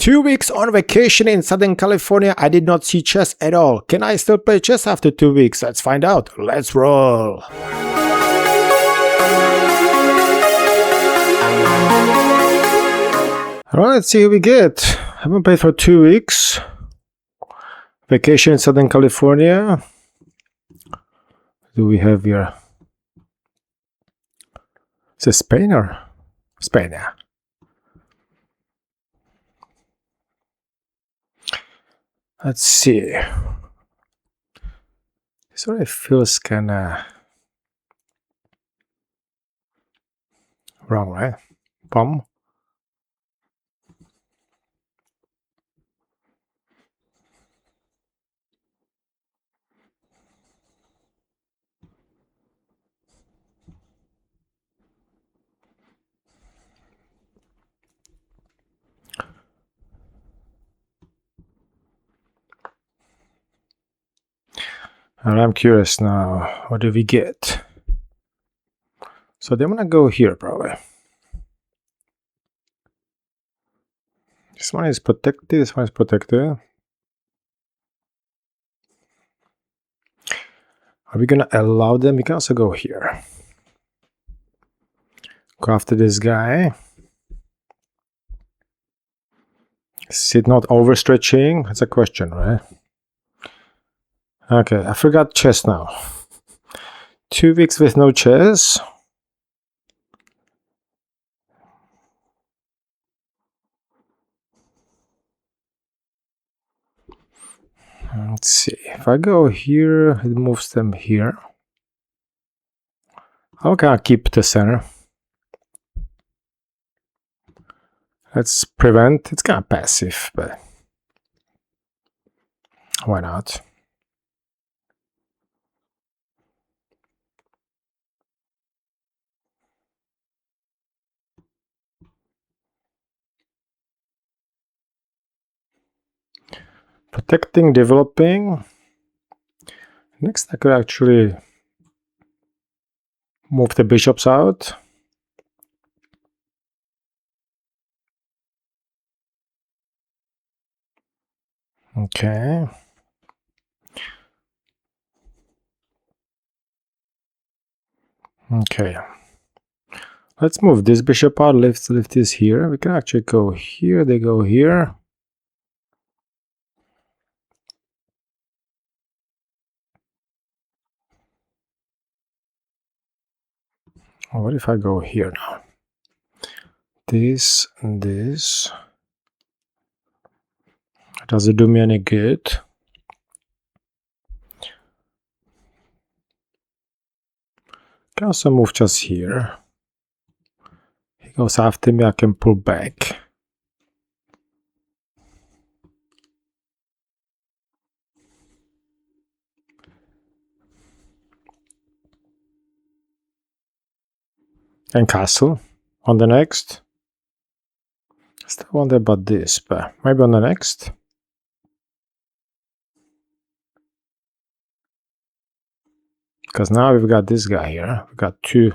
2 weeks on vacation in Southern California. I did not see chess at all. Can I still play chess after 2 weeks? Let's find out. Let's roll. Alright, let's see who we get. Haven't played for 2 weeks. Vacation in Southern California. What do we have here? Is it Spain or Spain? Yeah. Let's see. This already feels kinda wrong, right? Bomb. And I'm curious now, what do we get? So they wanna go here probably. This one is protected, this one is protected. Are we gonna allow them? We can also go here. Go after this guy. Is it not overstretching? That's a question, right? Okay, I forgot chess now. 2 weeks with no chess. Let's see. If I go here, it moves them here. How can I keep the center? Let's prevent. It's kind of passive, but why not? Protecting, developing. Next, I could actually move the bishops out. Okay. Okay. Let's move this bishop out. Lift this here. We can actually go here. They go here. What if I go here now? This and this. Does it do me any good? Can also move just here. He goes after me, I can pull back. And castle on the next. Still wonder about this, but maybe on the next. Because now we've got this guy here. We've got two.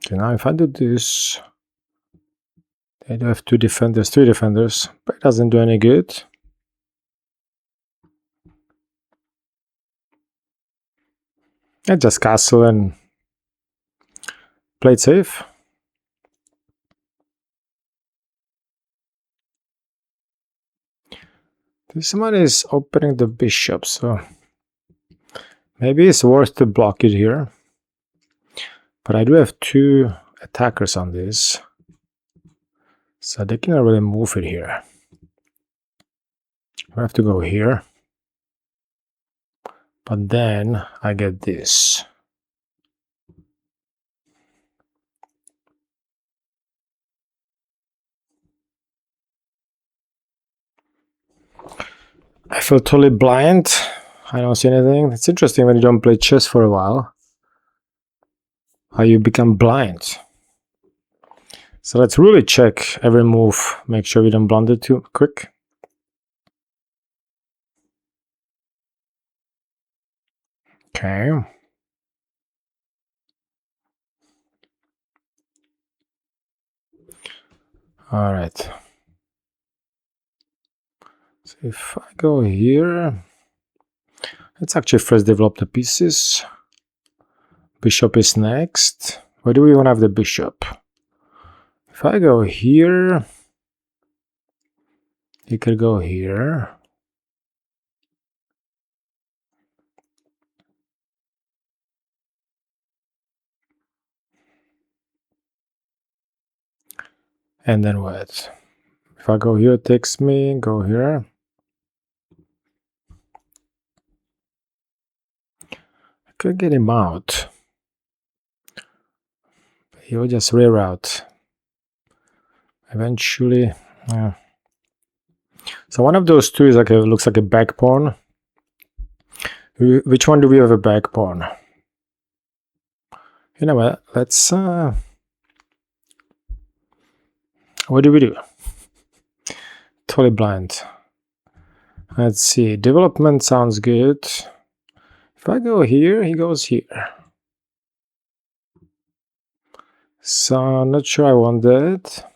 Okay, now if I do this, they do have 2 defenders, 3 defenders, but it doesn't do any good. I just castle and play it safe. This one is opening the bishop, so maybe it's worth to block it here. But I do have 2 attackers on this, so they cannot really move it here. I have to go here. But then I get this. I feel totally blind. I don't see anything. It's interesting when you don't play chess for a while, how you become blind. So let's really check every move. Make sure we don't blunder too quick. Okay. All right. So if I go here, let's actually first develop the pieces. Bishop is next. Where do we want to have the bishop? If I go here, he could go here. And then what? If I go here, it takes me, go here. I could get him out. He will just reroute. Eventually. So one of those two is like looks like a back pawn. Which one do we have a back pawn? You know what? Let's what do we do? Totally blind. Let's see. Development sounds good. If I go here, he goes here. So I'm not sure I want that.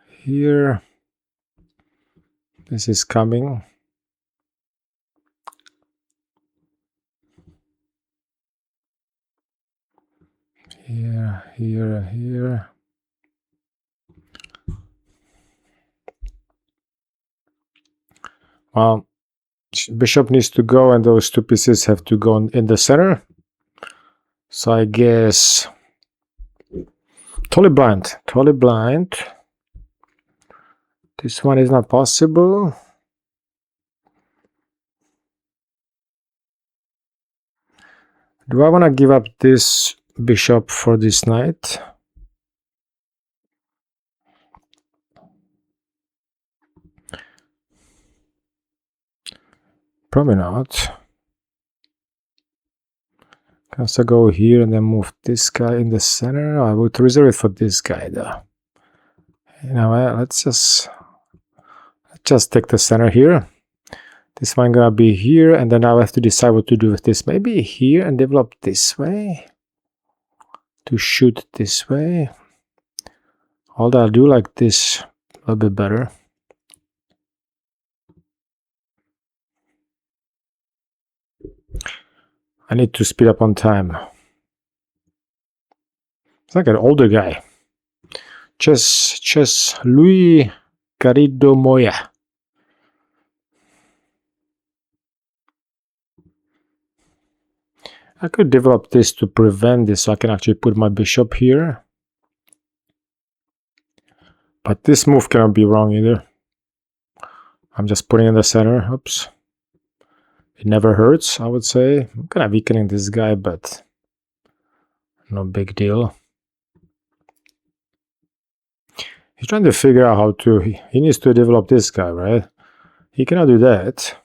Here. This is coming. Here, here, here. Well, bishop needs to go and those two pieces have to go in the center. So I guess totally blind. Totally blind. This one is not possible. Do I want to give up this bishop for this knight? Probably not. Can also go here and then move this guy in the center. I would reserve it for this guy though. You know what? Let's just take the center here. This one gonna be here, and then I'll have to decide what to do with this. Maybe here and develop this way. To shoot this way. Although I'll do like this a little bit better. I need to speed up on time. It's like an older guy. Chess Louis Garrido Moya. I could develop this to prevent this, so I can actually put my bishop here. But this move cannot be wrong either. I'm just putting in the center. Oops. It never hurts, I would say. I'm kind of weakening this guy, but no big deal. He's trying to figure out how to... He needs to develop this guy, right? He cannot do that.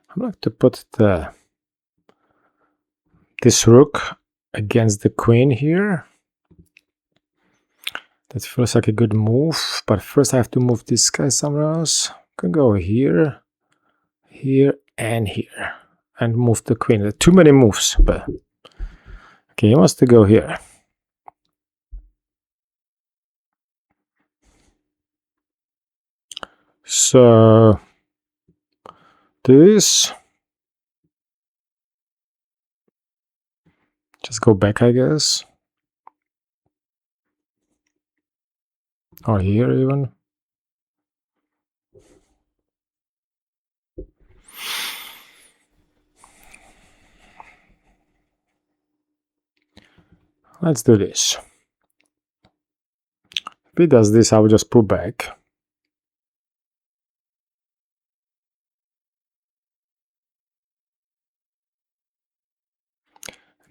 I'm going to put this rook against the queen here. That feels like a good move, but first I have to move this guy somewhere else. Can go here, here, and here, and move the queen. There are too many moves, but okay, he wants to go here. So this, just go back, I guess, or here even. Let's do this. If he does this, I will just pull back.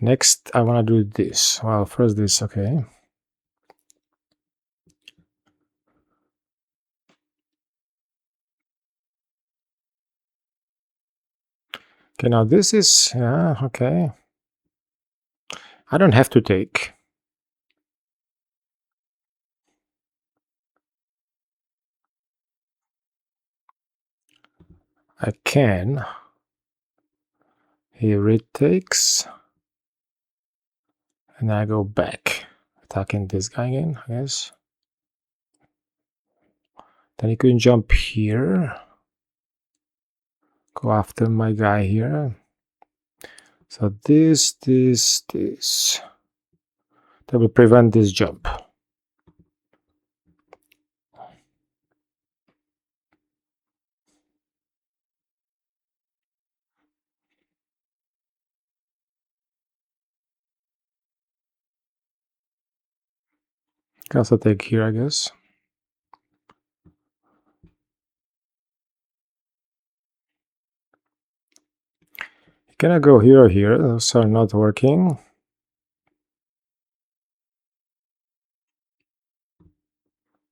Next, I want to do this. Well, first this, okay. Okay, now this is, yeah, okay. I don't have to take. I can. He retakes. And I go back. Attacking this guy again, I guess. Then he can jump here. Go after my guy here. So this. That will prevent this jump. Can also take here, I guess. Can I go here or here? Those are not working.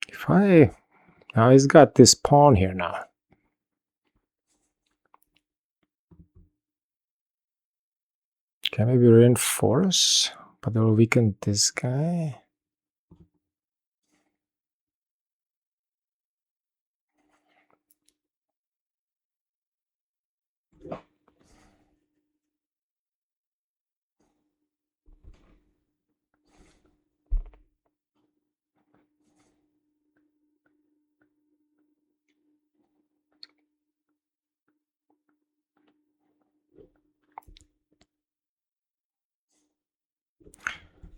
If I... Now he's got this pawn here now. Can maybe reinforce? But that will weaken this guy.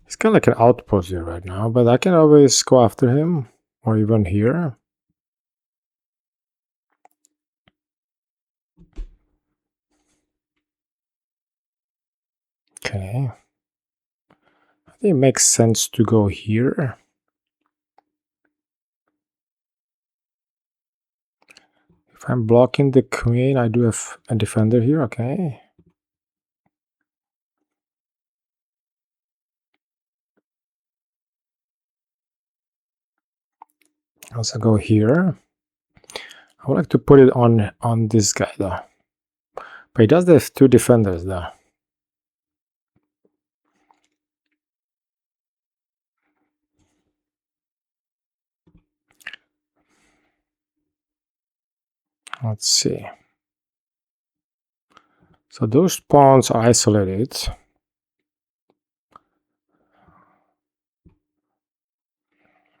He's kind of like an outpost here right now, but I can always go after him, or even here. Okay. I think it makes sense to go here. If I'm blocking the queen, I do have a defender here, okay. Also go here. I would like to put it on this guy though. But he does have two defenders though. Let's see. So those pawns are isolated.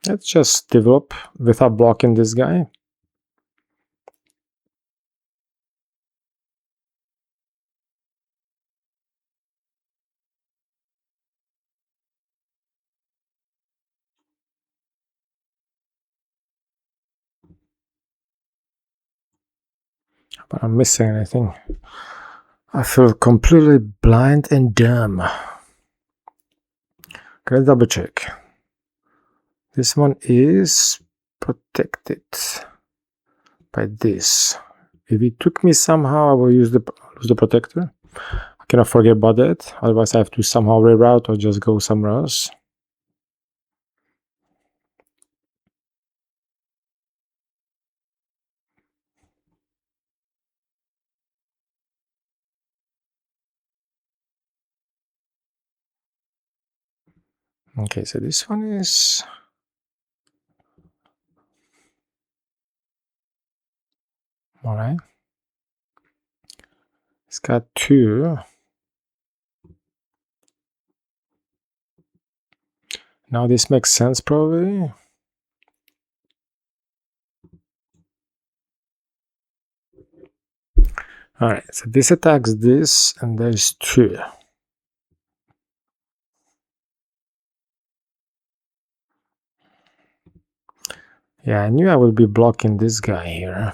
Let's just develop without blocking this guy. But I'm missing anything. I feel completely blind and dumb. Can I double check? This one is protected by this. If it took me somehow, I will lose the protector. I cannot forget about that. Otherwise, I have to somehow reroute or just go somewhere else. Okay, so this one is... Alright. It's got two. Now this makes sense probably. Alright, so this attacks this, and there's two. Yeah, I knew I would be blocking this guy here.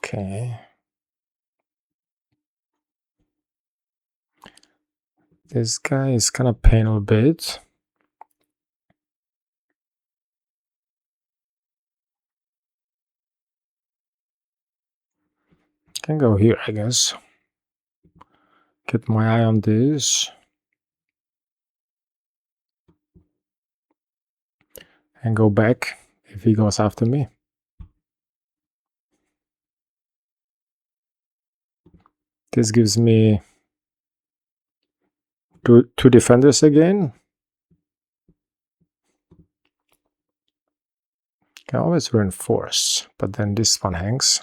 Okay. This guy is kind of paying a bit. Can go here, I guess. Get my eye on this. And go back. if he goes after me. This gives me two defenders again. Can always reinforce, but then this one hangs.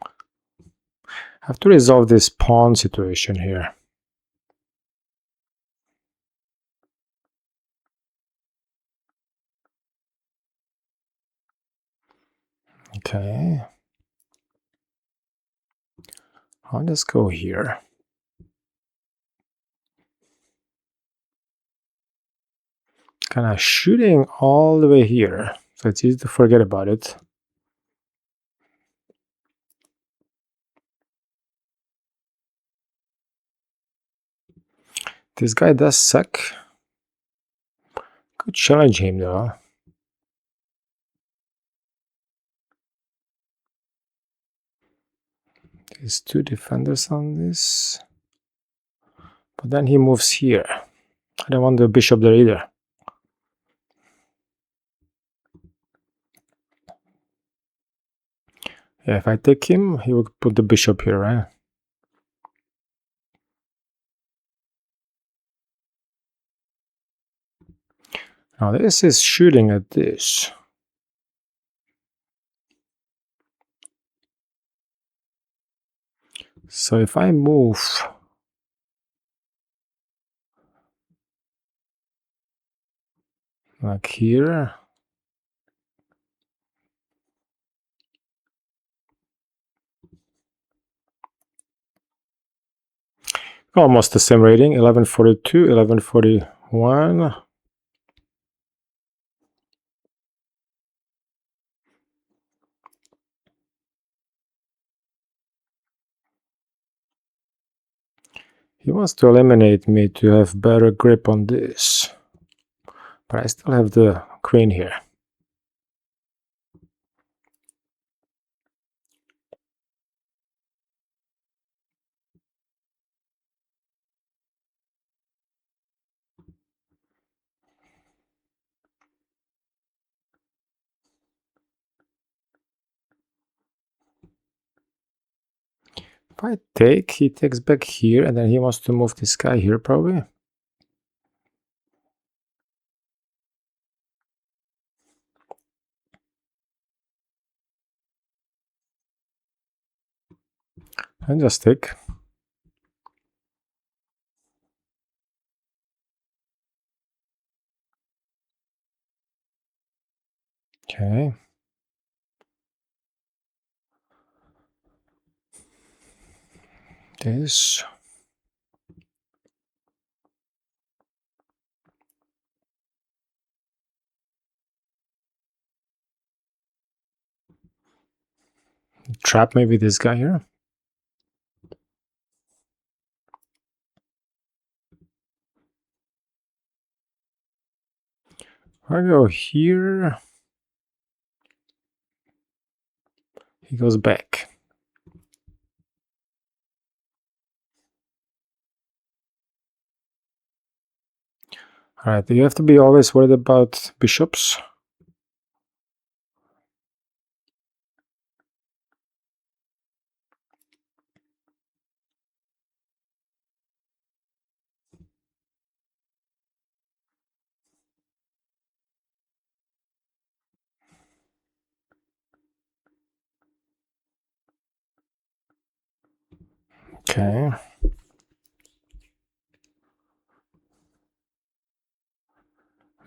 I have to resolve this pawn situation here. Okay. I'll just go here. Kind of shooting all the way here, so it's easy to forget about it. This guy does suck. Could challenge him though. There's two defenders on this. But then he moves here. I don't want the bishop there either. Yeah, if I take him, he will put the bishop here, right? Now this is shooting at this. So if I move like here, almost the same rating, 1142, 1141. He wants to eliminate me to have better grip on this. But I still have the queen here. If I take, he takes back here, and then he wants to move this guy here probably. And just take. Okay. This. Trap maybe this guy here. I go here. He goes back. Alright, you have to be always worried about bishops. Okay.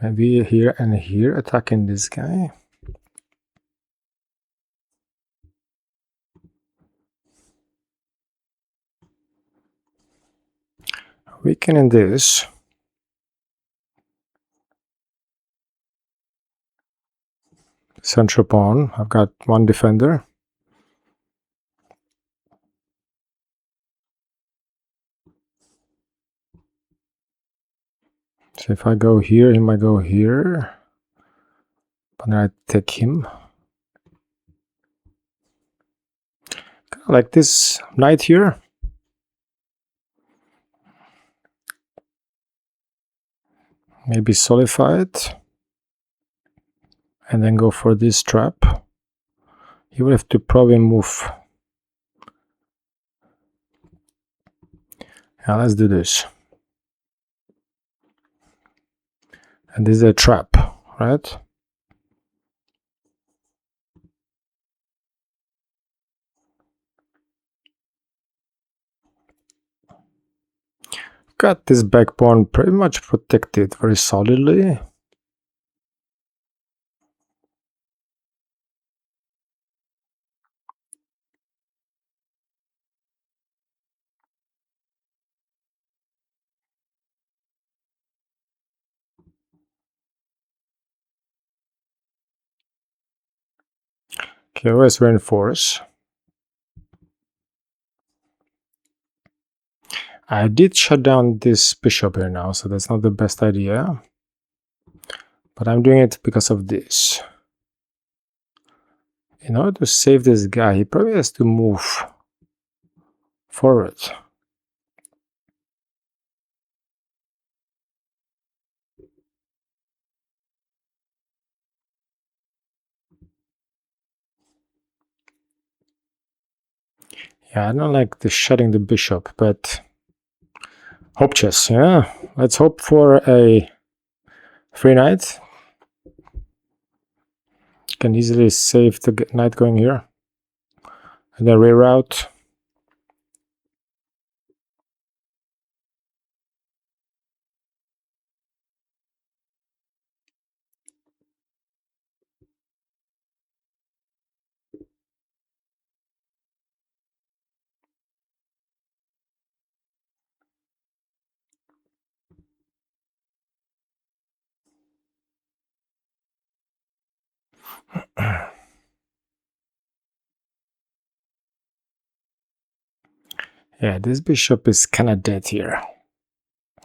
Maybe here and here attacking this guy. Weakening this. Central pawn. I've got one defender. So if I go here, he might go here. But then I take him. Kind of like this knight here. Maybe solidify it. and then go for this trap. He would have to probably move. Now let's do this. And this is a trap, right? Got this back pawn pretty much protected very solidly. Okay, let's reinforce. I did shut down this bishop here now, so that's not the best idea. But I'm doing it because of this. In order to save this guy, he probably has to move forward. Yeah, I don't like the shutting the bishop, but hope chess, yeah. Let's hope for a free knight. Can easily save the knight going here. And then reroute. Yeah, this bishop is kind of dead here.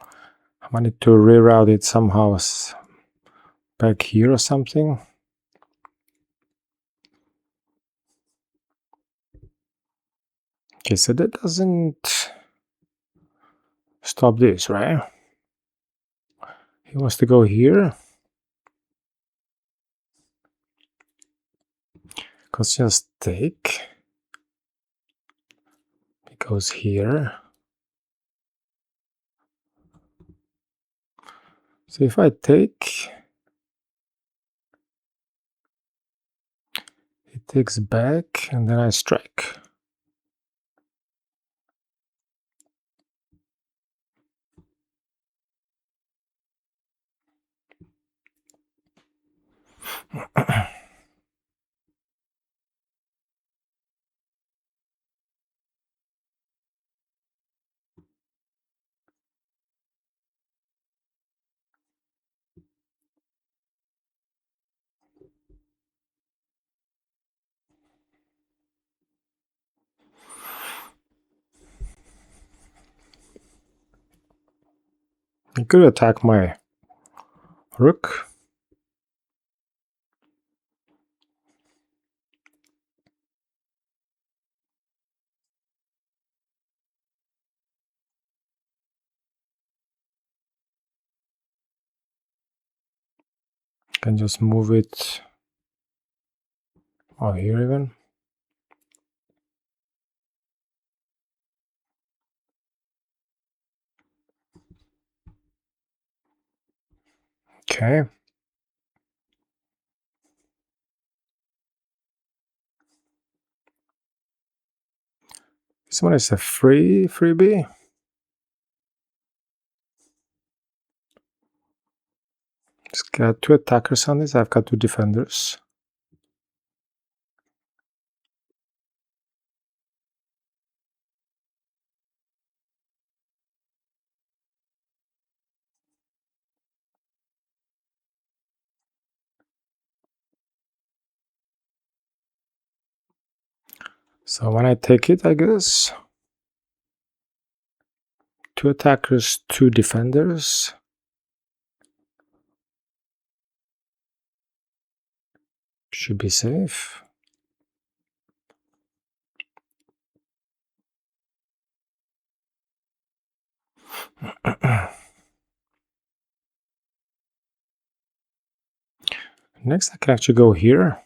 I wanted to reroute it somehow back here or something. Okay, so that doesn't stop this, right? He wants to go here. Let's just take. He goes here. So if I take, he takes back, and then I strike. He could attack my rook. Can just move it or here even. Okay. This one is a freebie. Just got 2 attackers on this. I've got 2 defenders. So when I take it, I guess 2 attackers, 2 defenders. Should be safe. Next, I can actually go here.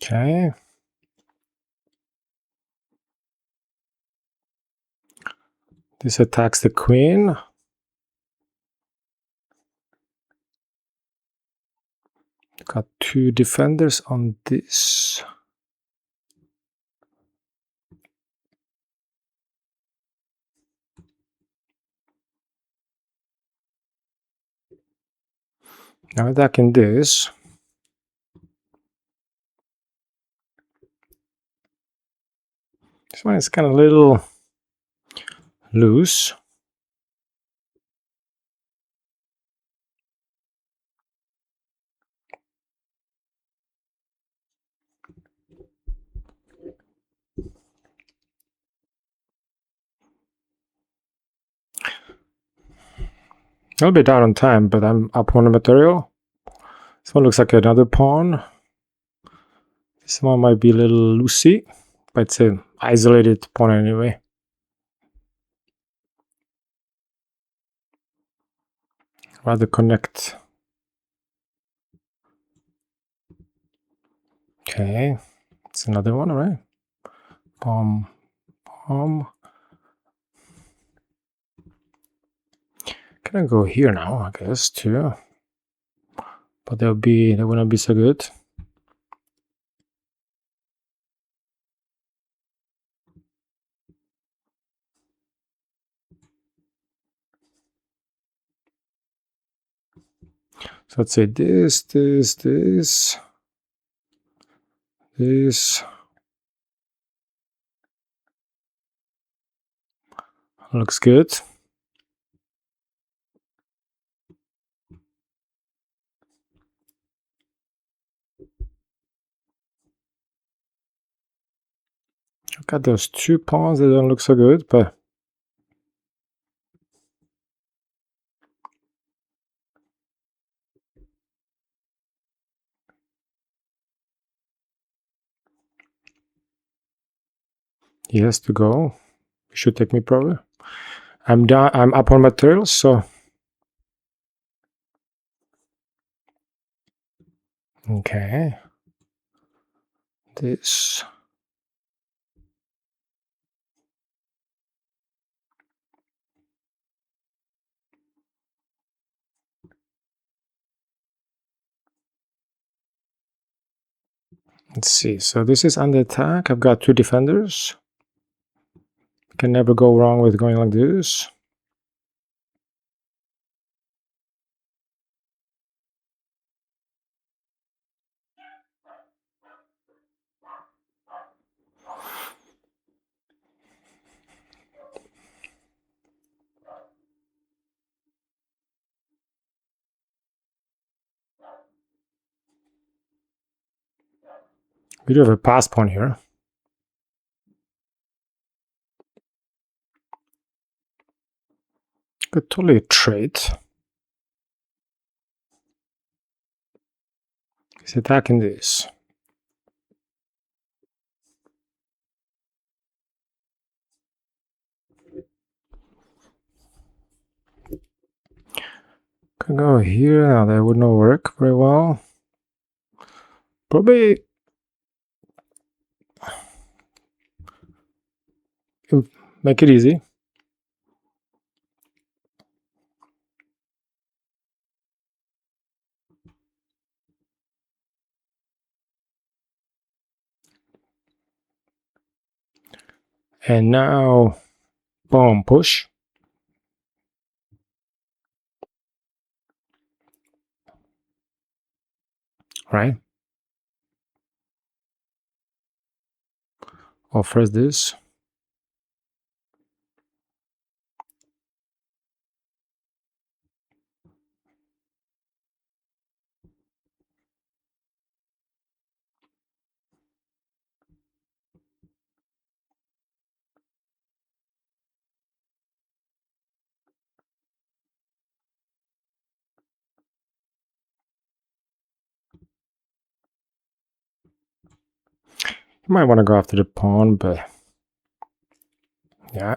Okay. This attacks the queen. Got 2 defenders on this. Now attacking this. This one is kind of a little loose. I'll be down on time, but I'm up on the material. This one looks like another pawn. This one might be a little loosey, but it's an isolated pawn anyway. Rather connect. Okay, it's another one, right? Palm, palm. Can I go here now? I guess too, but that wouldn't be so good. So let's say this. This looks good. I've got those 2 pawns that don't look so good, but he has to go. He should take me probably. I'm down. I'm up on materials, so okay. This. Let's see. So this is under attack. I've got 2 defenders. Can never go wrong with going like this. We do have a pass pawn here. Could totally trade. He's attacking this. Could go here. Now that would not work very well. Probably make it easy. And now, boom, push. Right. Offers this. Might want to go after the pawn, but yeah.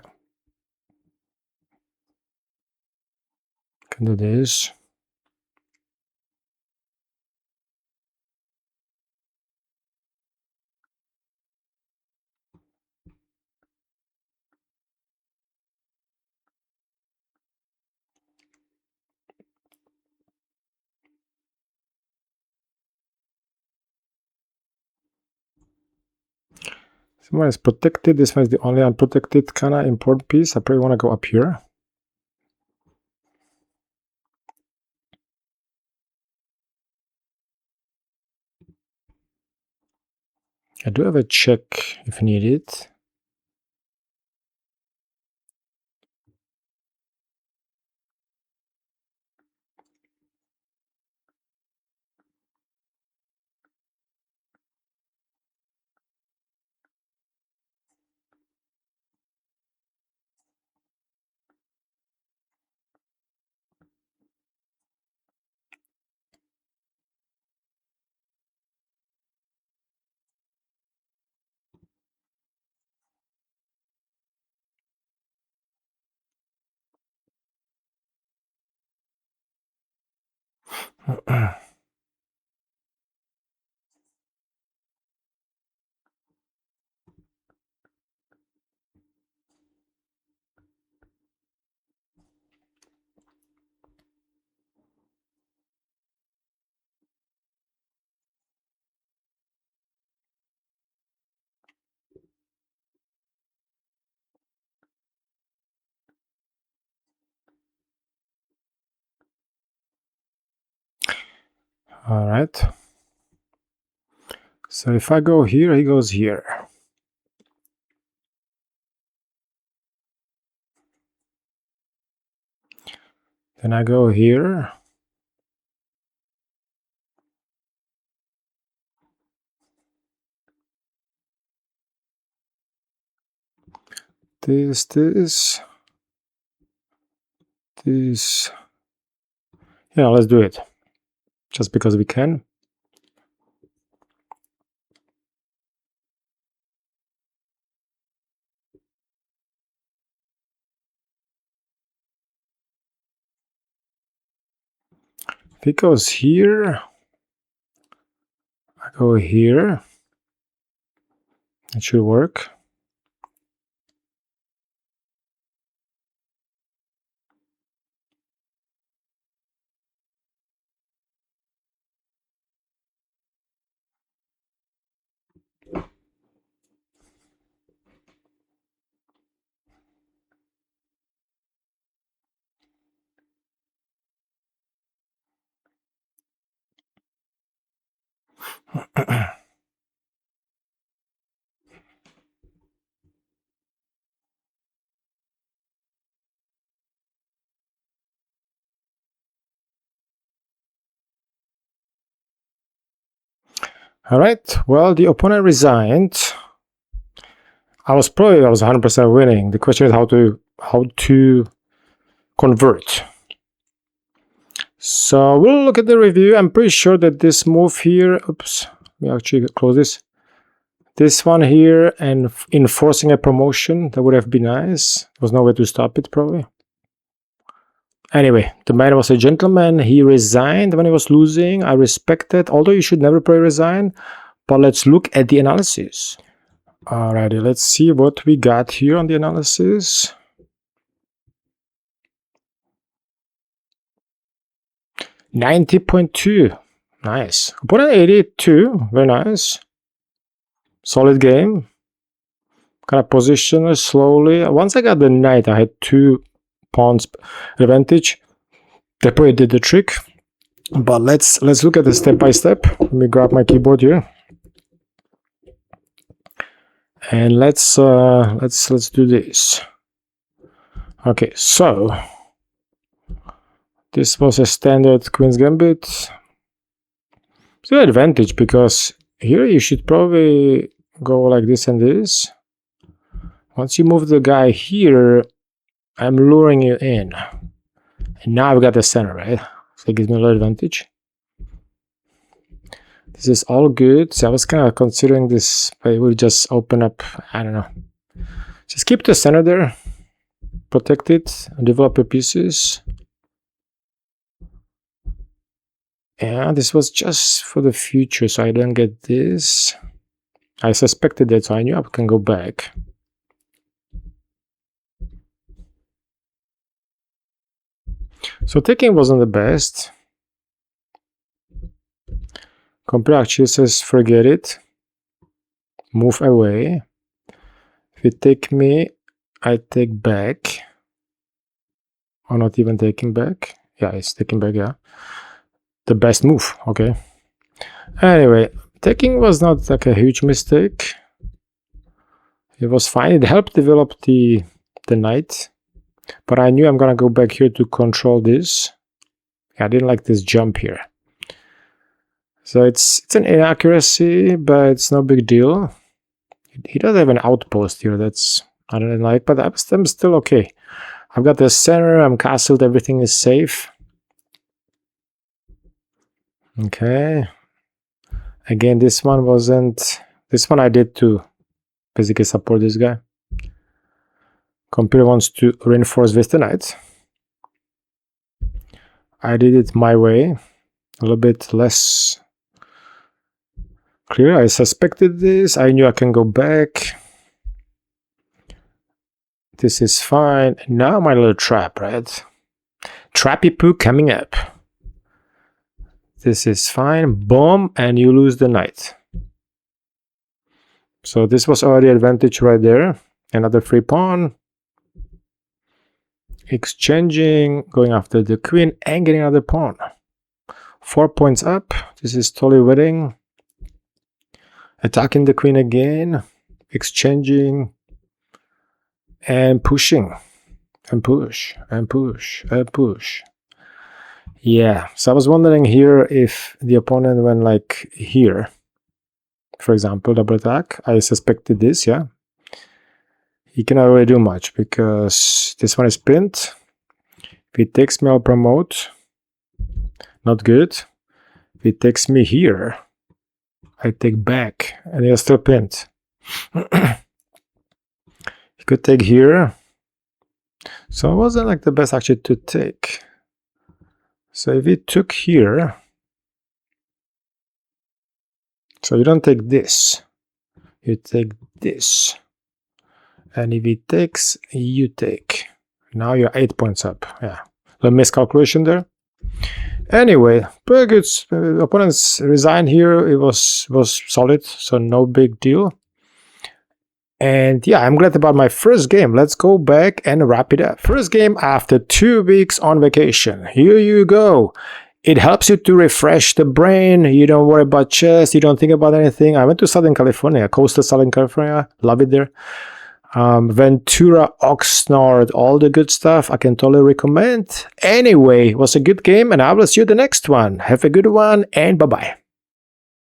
Can do this. This one is protected. This one is the only unprotected kind of important piece. I probably want to go up here. I do have a check if needed. All right. So if I go here, he goes here. Then I go here. This. Yeah, let's do it. Just because we can. If he goes here, I go here. It should work. All right. Well, the opponent resigned. I was 100% winning. The question is how to convert. So we'll look at the review. I'm pretty sure that this move here, oops, let me actually close this. This one here and enforcing a promotion, that would have been nice. There was no way to stop it probably. Anyway, the man was a gentleman. He resigned when he was losing. I respect that, although you should never probably resign. But let's look at the analysis. Alrighty, let's see what we got here on the analysis. $90.2. Nice. Opponent 82. Very nice. Solid game. Kind of position slowly. Once I got the knight, I had 2 pawns advantage. They probably did the trick. But let's look at it step by step. Let me grab my keyboard here. And let's do this. Okay, so this was a standard Queen's Gambit. Still advantage because here you should probably go like this and this. Once you move the guy here, I'm luring you in. And now I've got the center, right? So it gives me a little advantage. This is all good. So I was kind of considering this, but it will just open up. I don't know. Just keep the center there. Protect it. Develop your pieces. Yeah, this was just for the future, so I don't get this. I suspected that, so I knew I can go back. So taking wasn't the best. Compare actually says forget it. Move away. If you take me, I take back. Or not even taking back. Yeah, it's taking back, yeah. The best move, okay. Anyway, taking was not like a huge mistake. It was fine. It helped develop the knight. But I knew I'm gonna go back here to control this. I didn't like this jump here. So it's an inaccuracy, but it's no big deal. He does have an outpost here. That's I don't like, but I'm still okay. I've got the center. I'm castled. Everything is safe. Okay. Again, this one wasn't. This one I did to basically support this guy. Computer wants to reinforce with the knight. I did it my way, a little bit less clear. I suspected this. I knew I can go back. This is fine. Now my little trap, right? Trappy poo coming up. This is fine. Boom, and you lose the knight. So this was already advantage right there. Another free pawn. Exchanging, going after the queen and getting another pawn. 4 points up. This is totally winning. Attacking the queen again. Exchanging. And pushing. And push. And push. And push. Yeah. So I was wondering here if the opponent went like here. For example, double attack. I suspected this, yeah. He cannot really do much because this one is pinned. If he takes me, I'll promote. Not good. If he takes me here, I take back and he's still pinned. He could take here. So it wasn't like the best actually to take. So if he took here, so you don't take this, you take this. And if he takes, you take. Now you're 8 points up. Yeah, a miscalculation there. Anyway, pretty good. Opponents resigned here. It was solid, so no big deal. And yeah, I'm glad about my first game. Let's go back and wrap it up. First game after 2 weeks on vacation. Here you go. It helps you to refresh the brain. You don't worry about chess. You don't think about anything. I went to Southern California, coastal Southern California. Love it there. Ventura, Oxnard, all the good stuff. I can totally recommend. Anyway, it was a good game and I will see you the next one. Have a good one and bye-bye.